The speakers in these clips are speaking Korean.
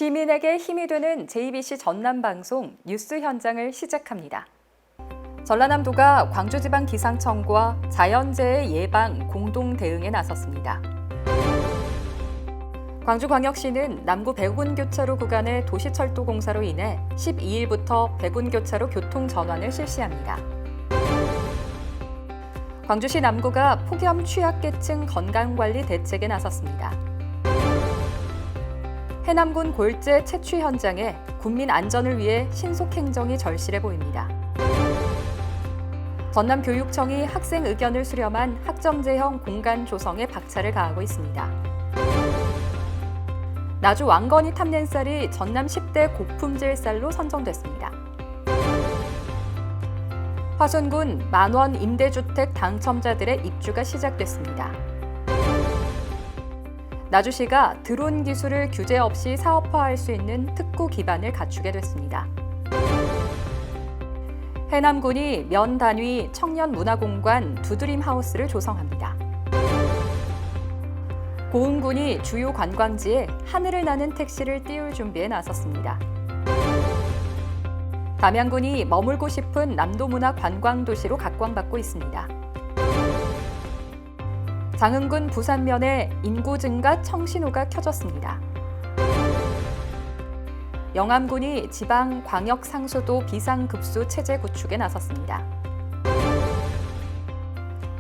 시민에게 힘이 되는 JBC 전남방송 뉴스 현장을 시작합니다. 전라남도가 광주지방기상청과 자연재해 예방 공동 대응에 나섰습니다. 광주광역시는 남구 백운교차로 구간의 도시철도 공사로 인해 12일부터 백운교차로 교통 전환을 실시합니다. 광주시 남구가 폭염 취약계층 건강관리 대책에 나섰습니다. 해남군 골재 채취 현장에 국민 안전을 위해 신속 행정이 절실해 보입니다. 전남교육청이 학생 의견을 수렴한 학점제형 공간 조성에 박차를 가하고 있습니다. 나주 왕건이 탐낸 쌀이 전남 10대 고품질 쌀로 선정됐습니다. 화순군 만원 임대주택 당첨자들의 입주가 시작됐습니다. 나주시가 드론 기술을 규제 없이 사업화할 수 있는 특구 기반을 갖추게 됐습니다. 해남군이 면 단위 청년 문화공간 두드림 하우스를 조성합니다. 고흥군이 주요 관광지에 하늘을 나는 택시를 띄울 준비에 나섰습니다. 담양군이 머물고 싶은 남도문화 관광도시로 각광받고 있습니다. 장흥군 부산면에 인구 증가 청신호가 켜졌습니다. 영암군이 지방 광역 상수도 비상급수 체제 구축에 나섰습니다.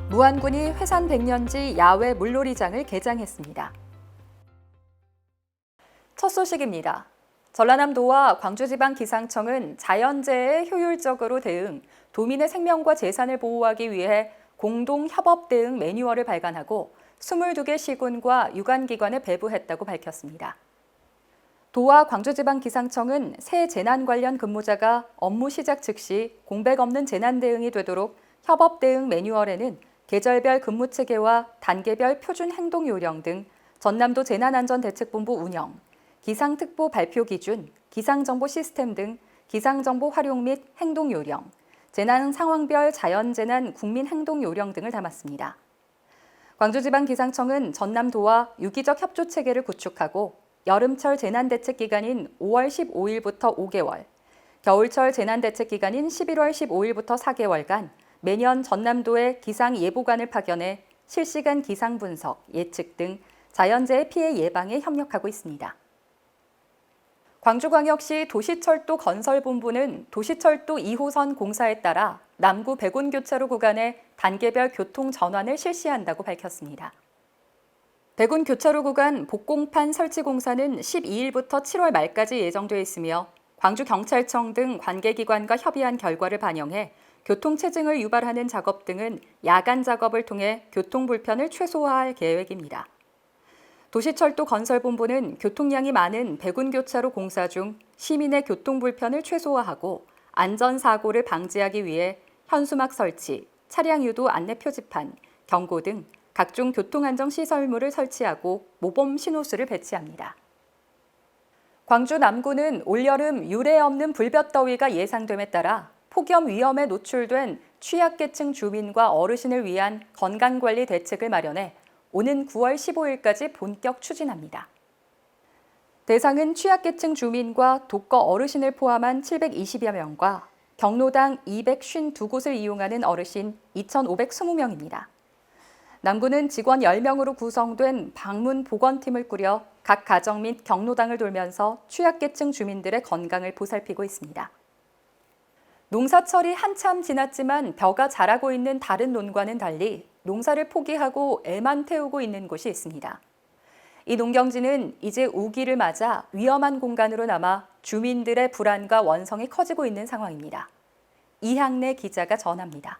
무안군이 회산 100년지 야외 물놀이장을 개장했습니다. 첫 소식입니다. 전라남도와 광주지방기상청은 자연재해에 효율적으로 대응, 도민의 생명과 재산을 보호하기 위해 공동 협업 대응 매뉴얼을 발간하고 22개 시군과 유관기관에 배부했다고 밝혔습니다. 도와 광주지방기상청은 새 재난 관련 근무자가 업무 시작 즉시 공백 없는 재난 대응이 되도록 협업 대응 매뉴얼에는 계절별 근무 체계와 단계별 표준 행동 요령 등 전남도 재난안전대책본부 운영, 기상특보 발표 기준, 기상정보 시스템 등 기상정보 활용 및 행동 요령, 재난 상황별 자연재난 국민행동 요령 등을 담았습니다. 광주지방기상청은 전남도와 유기적 협조체계를 구축하고 여름철 재난대책기간인 5월 15일부터 5개월, 겨울철 재난대책기간인 11월 15일부터 4개월간 매년 전남도의 기상예보관을 파견해 실시간 기상 분석, 예측 등 자연재해 피해 예방에 협력하고 있습니다. 광주광역시 도시철도 건설본부는 도시철도 2호선 공사에 따라 남구 백운교차로 구간의 단계별 교통 전환을 실시한다고 밝혔습니다. 백운교차로 구간 복공판 설치 공사는 12일부터 7월 말까지 예정돼 있으며 광주경찰청 등 관계기관과 협의한 결과를 반영해 교통체증을 유발하는 작업 등은 야간 작업을 통해 교통 불편을 최소화할 계획입니다. 도시철도 건설본부는 교통량이 많은 백운교차로 공사 중 시민의 교통 불편을 최소화하고 안전사고를 방지하기 위해 현수막 설치, 차량 유도 안내 표지판, 경고 등 각종 교통안정시설물을 설치하고 모범 신호수를 배치합니다. 광주 남구는 올여름 유례 없는 불볕더위가 예상됨에 따라 폭염 위험에 노출된 취약계층 주민과 어르신을 위한 건강관리 대책을 마련해 오는 9월 15일까지 본격 추진합니다. 대상은 취약계층 주민과 독거 어르신을 포함한 720여 명과 경로당 252곳을 이용하는 어르신 2,520명입니다. 남구는 직원 10명으로 구성된 방문 보건팀을 꾸려 각 가정 및 경로당을 돌면서 취약계층 주민들의 건강을 보살피고 있습니다. 농사철이 한참 지났지만 벼가 자라고 있는 다른 논과는 달리 농사를 포기하고 애만 태우고 있는 곳이 있습니다. 이 농경지는 이제 우기를 맞아 위험한 공간으로 남아 주민들의 불안과 원성이 커지고 있는 상황입니다. 이향래 기자가 전합니다.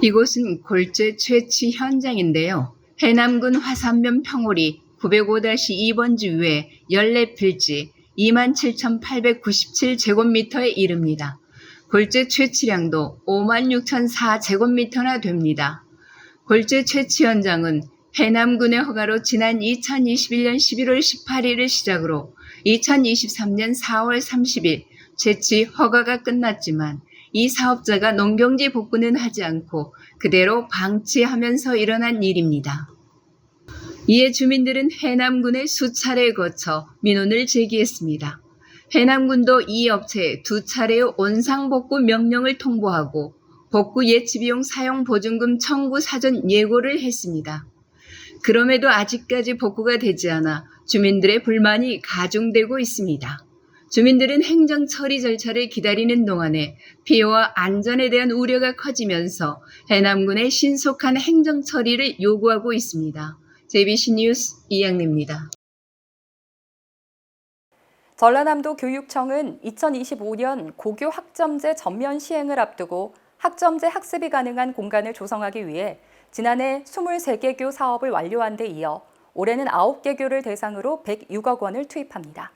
이곳은 골재 채취 현장인데요. 해남군 화산면 평오리 905-2번지 외 14필지 27,897제곱미터에 이릅니다. 골재 채취량도 56,004제곱미터나 됩니다. 골재 채취 현장은 해남군의 허가로 지난 2021년 11월 18일을 시작으로 2023년 4월 30일 채취 허가가 끝났지만 이 사업자가 농경지 복구는 하지 않고 그대로 방치하면서 일어난 일입니다. 이에 주민들은 해남군에 수차례 거쳐 민원을 제기했습니다. 해남군도 이 업체에 2차례의 원상복구 명령을 통보하고 복구 예치비용 사용 보증금 청구 사전 예고를 했습니다. 그럼에도 아직까지 복구가 되지 않아 주민들의 불만이 가중되고 있습니다. 주민들은 행정 처리 절차를 기다리는 동안에 피해와 안전에 대한 우려가 커지면서 해남군의 신속한 행정 처리를 요구하고 있습니다. JBC 뉴스 이양래입니다. 전라남도 교육청은 2025년 고교 학점제 전면 시행을 앞두고 학점제 학습이 가능한 공간을 조성하기 위해 지난해 23개교 사업을 완료한 데 이어 올해는 9개교를 대상으로 106억 원을 투입합니다.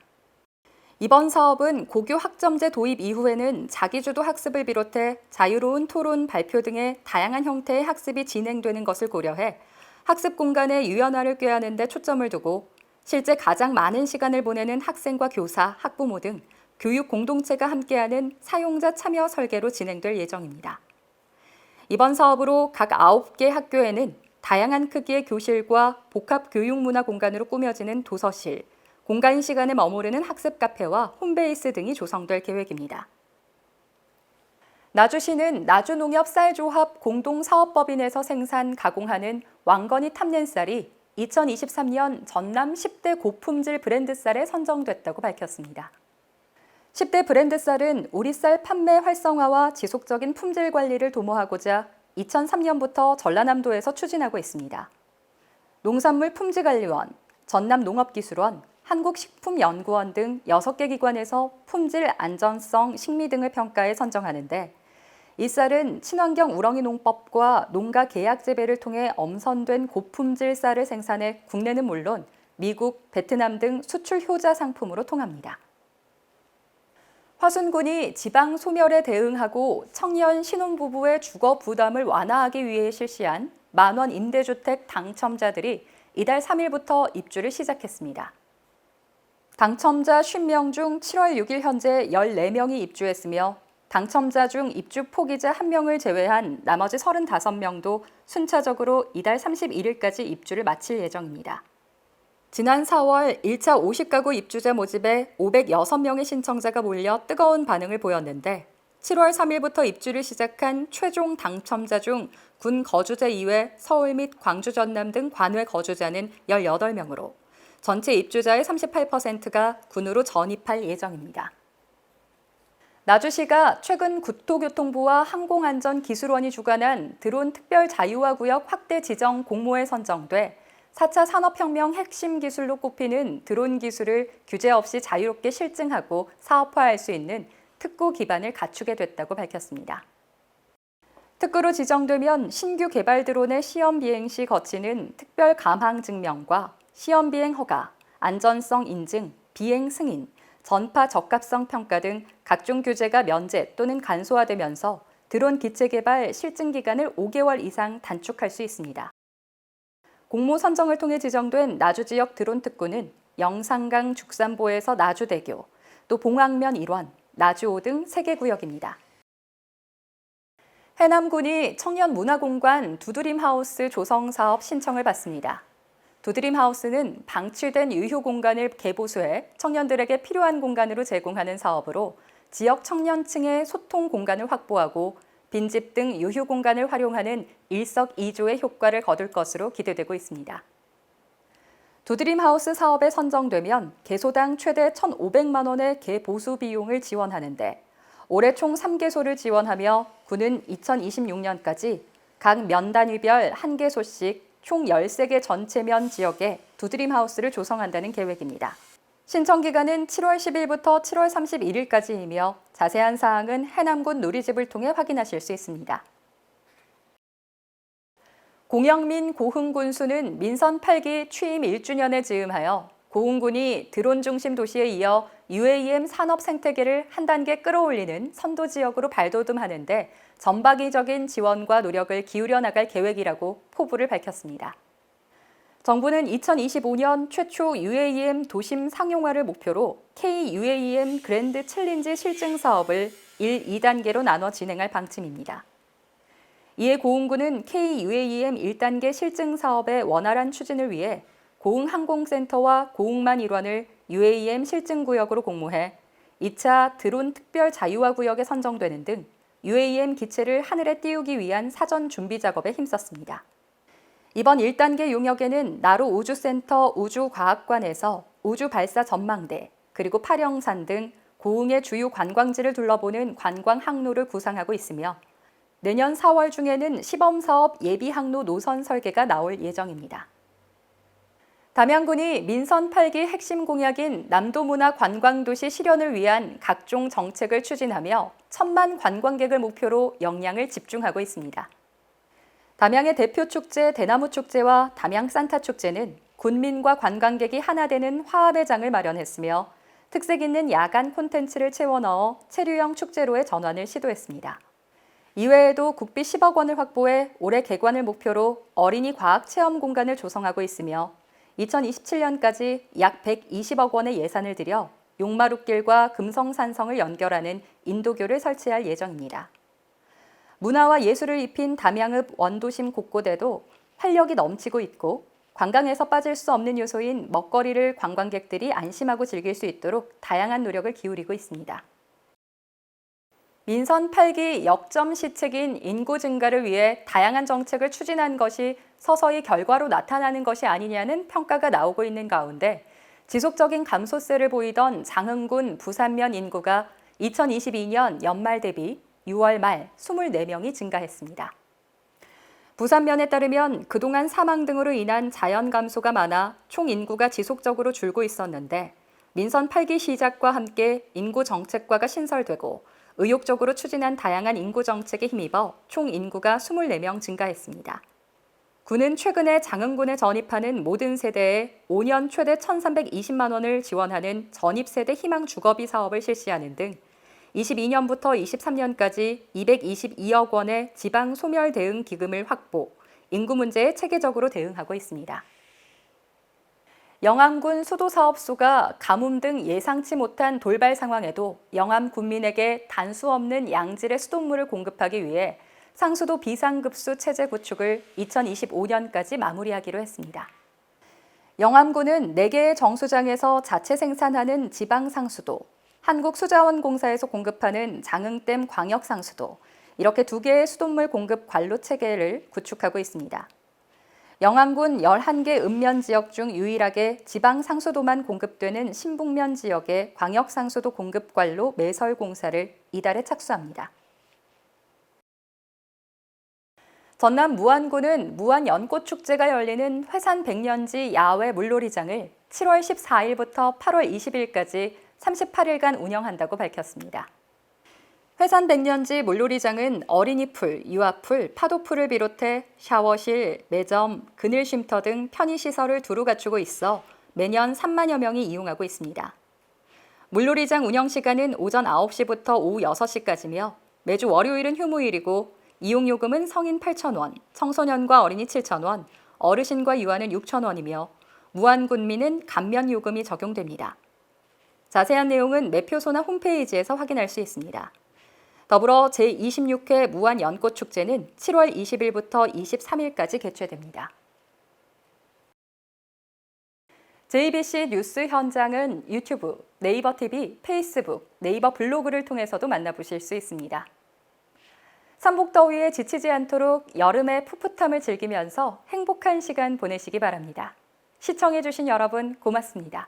이번 사업은 고교 학점제 도입 이후에는 자기주도 학습을 비롯해 자유로운 토론, 발표 등의 다양한 형태의 학습이 진행되는 것을 고려해 학습 공간의 유연화를 꾀하는 데 초점을 두고 실제 가장 많은 시간을 보내는 학생과 교사, 학부모 등 교육 공동체가 함께하는 사용자 참여 설계로 진행될 예정입니다. 이번 사업으로 각 9개 학교에는 다양한 크기의 교실과 복합 교육 문화 공간으로 꾸며지는 도서실, 공간 시간에 머무르는 학습 카페와 홈베이스 등이 조성될 계획입니다. 나주시는 나주농협쌀조합 공동사업법인에서 생산, 가공하는 왕건이 탑낸쌀이 2023년 전남 10대 고품질 브랜드 쌀에 선정됐다고 밝혔습니다. 10대 브랜드 쌀은 우리 쌀 판매 활성화와 지속적인 품질 관리를 도모하고자 2003년부터 전라남도에서 추진하고 있습니다. 농산물 품질관리원, 전남농업기술원, 한국식품연구원 등 6개 기관에서 품질, 안전성, 식미 등을 평가해 선정하는데 이 쌀은 친환경 우렁이 농법과 농가 계약 재배를 통해 엄선된 고품질 쌀을 생산해 국내는 물론 미국, 베트남 등 수출 효자 상품으로 통합니다. 화순군이 지방 소멸에 대응하고 청년 신혼부부의 주거 부담을 완화하기 위해 실시한 만원 임대주택 당첨자들이 이달 3일부터 입주를 시작했습니다. 당첨자 50명 중 7월 6일 현재 14명이 입주했으며 당첨자 중 입주 포기자 1명을 제외한 나머지 35명도 순차적으로 이달 31일까지 입주를 마칠 예정입니다. 지난 4월 1차 50가구 입주자 모집에 506명의 신청자가 몰려 뜨거운 반응을 보였는데 7월 3일부터 입주를 시작한 최종 당첨자 중 군 거주자 이외 서울 및 광주, 전남 등 관외 거주자는 18명으로 전체 입주자의 38%가 군으로 전입할 예정입니다. 나주시가 최근 국토교통부와 항공안전기술원이 주관한 드론 특별 자유화구역 확대 지정 공모에 선정돼 4차 산업혁명 핵심 기술로 꼽히는 드론 기술을 규제 없이 자유롭게 실증하고 사업화할 수 있는 특구 기반을 갖추게 됐다고 밝혔습니다. 특구로 지정되면 신규 개발 드론의 시험 비행 시 거치는 특별 감항 증명과 시험 비행 허가, 안전성 인증, 비행 승인, 전파 적합성 평가 등 각종 규제가 면제 또는 간소화되면서 드론 기체 개발 실증 기간을 5개월 이상 단축할 수 있습니다. 공모 선정을 통해 지정된 나주 지역 드론 특구는 영산강 죽산보에서 나주대교, 또 봉황면 일원, 나주호 등 3개 구역입니다. 해남군이 청년문화공간 두드림하우스 조성 사업 신청을 받습니다. 두드림하우스는 방치된 유휴 공간을 개보수해 청년들에게 필요한 공간으로 제공하는 사업으로 지역 청년층의 소통 공간을 확보하고 빈집 등 유휴 공간을 활용하는 일석이조의 효과를 거둘 것으로 기대되고 있습니다. 두드림하우스 사업에 선정되면 개소당 최대 1,500만 원의 개보수 비용을 지원하는데 올해 총 3개소를 지원하며 군은 2026년까지 각 면 단위별 1개소씩 총 13개 전체면 지역에 두드림하우스를 조성한다는 계획입니다. 신청 기간은 7월 10일부터 7월 31일까지이며 자세한 사항은 해남군 누리집을 통해 확인하실 수 있습니다. 공영민 고흥군수는 민선 8기 취임 1주년에 즈음하여 고흥군이 드론 중심 도시에 이어 UAM 산업 생태계를 한 단계 끌어올리는 선도 지역으로 발돋움하는 데 전방위적인 지원과 노력을 기울여 나갈 계획이라고 포부를 밝혔습니다. 정부는 2025년 최초 UAM 도심 상용화를 목표로 K-UAM 그랜드 챌린지 실증 사업을 1, 2단계로 나눠 진행할 방침입니다. 이에 고흥군은 K-UAM 1단계 실증 사업의 원활한 추진을 위해 고흥항공센터와 고흥만 일원을 UAM 실증구역으로 공모해 2차 드론 특별 자유화 구역에 선정되는 등 UAM 기체를 하늘에 띄우기 위한 사전 준비 작업에 힘썼습니다. 이번 1단계 용역에는 나로 우주센터 우주과학관에서 우주발사 전망대, 그리고 파령산 등 고흥의 주요 관광지를 둘러보는 관광 항로를 구상하고 있으며 내년 4월 중에는 시범사업 예비 항로 노선 설계가 나올 예정입니다. 담양군이 민선 8기 핵심 공약인 남도문화관광도시 실현을 위한 각종 정책을 추진하며 1,000만 관광객을 목표로 역량을 집중하고 있습니다. 담양의 대표 축제 대나무 축제와 담양 산타 축제는 군민과 관광객이 하나 되는 화합의 장을 마련했으며 특색 있는 야간 콘텐츠를 채워 넣어 체류형 축제로의 전환을 시도했습니다. 이외에도 국비 10억 원을 확보해 올해 개관을 목표로 어린이 과학 체험 공간을 조성하고 있으며 2027년까지 약 120억 원의 예산을 들여 용마룻길과 금성산성을 연결하는 인도교를 설치할 예정입니다. 문화와 예술을 입힌 담양읍 원도심 곳곳에도 활력이 넘치고 있고 관광에서 빠질 수 없는 요소인 먹거리를 관광객들이 안심하고 즐길 수 있도록 다양한 노력을 기울이고 있습니다. 민선 8기 역점 시책인 인구 증가를 위해 다양한 정책을 추진한 것이 서서히 결과로 나타나는 것이 아니냐는 평가가 나오고 있는 가운데 지속적인 감소세를 보이던 장흥군 부산면 인구가 2022년 연말 대비 6월 말 24명이 증가했습니다. 부산면에 따르면 그동안 사망 등으로 인한 자연 감소가 많아 총 인구가 지속적으로 줄고 있었는데 민선 8기 시작과 함께 인구 정책과가 신설되고 의욕적으로 추진한 다양한 인구 정책에 힘입어 총 인구가 24명 증가했습니다. 군은 최근에 장흥군에 전입하는 모든 세대에 5년 최대 1,320만 원을 지원하는 전입세대 희망 주거비 사업을 실시하는 등 22년부터 23년까지 222억 원의 지방 소멸 대응 기금을 확보, 인구 문제에 체계적으로 대응하고 있습니다. 영암군 수도사업소가 가뭄 등 예상치 못한 돌발 상황에도 영암 군민에게 단수 없는 양질의 수돗물을 공급하기 위해 상수도 비상급수 체제 구축을 2025년까지 마무리하기로 했습니다. 영암군은 4개의 정수장에서 자체 생산하는 지방상수도, 한국수자원공사에서 공급하는 장흥댐 광역상수도, 이렇게 2개의 수돗물 공급 관로 체계를 구축하고 있습니다. 영암군 11개 읍면 지역 중 유일하게 지방상수도만 공급되는 신북면 지역의 광역상수도 공급 관로 매설 공사를 이달에 착수합니다. 전남 무안군은 무안연꽃축제가 열리는 회산 백년지 야외 물놀이장을 7월 14일부터 8월 20일까지 38일간 운영한다고 밝혔습니다. 회산 백년지 물놀이장은 어린이풀, 유아풀, 파도풀을 비롯해 샤워실, 매점, 그늘 쉼터 등 편의시설을 두루 갖추고 있어 매년 3만여 명이 이용하고 있습니다. 물놀이장 운영시간은 오전 9시부터 오후 6시까지며 매주 월요일은 휴무일이고 이용요금은 성인 8,000원, 청소년과 어린이 7,000원, 어르신과 유아는 6,000원이며 무안군민은 감면요금이 적용됩니다. 자세한 내용은 매표소나 홈페이지에서 확인할 수 있습니다. 더불어 제26회 무안연꽃축제는 7월 20일부터 23일까지 개최됩니다. JBC 뉴스 현장은 유튜브, 네이버 TV, 페이스북, 네이버 블로그를 통해서도 만나보실 수 있습니다. 삼복더위에 지치지 않도록 여름의 풋풋함을 즐기면서 행복한 시간 보내시기 바랍니다. 시청해주신 여러분 고맙습니다.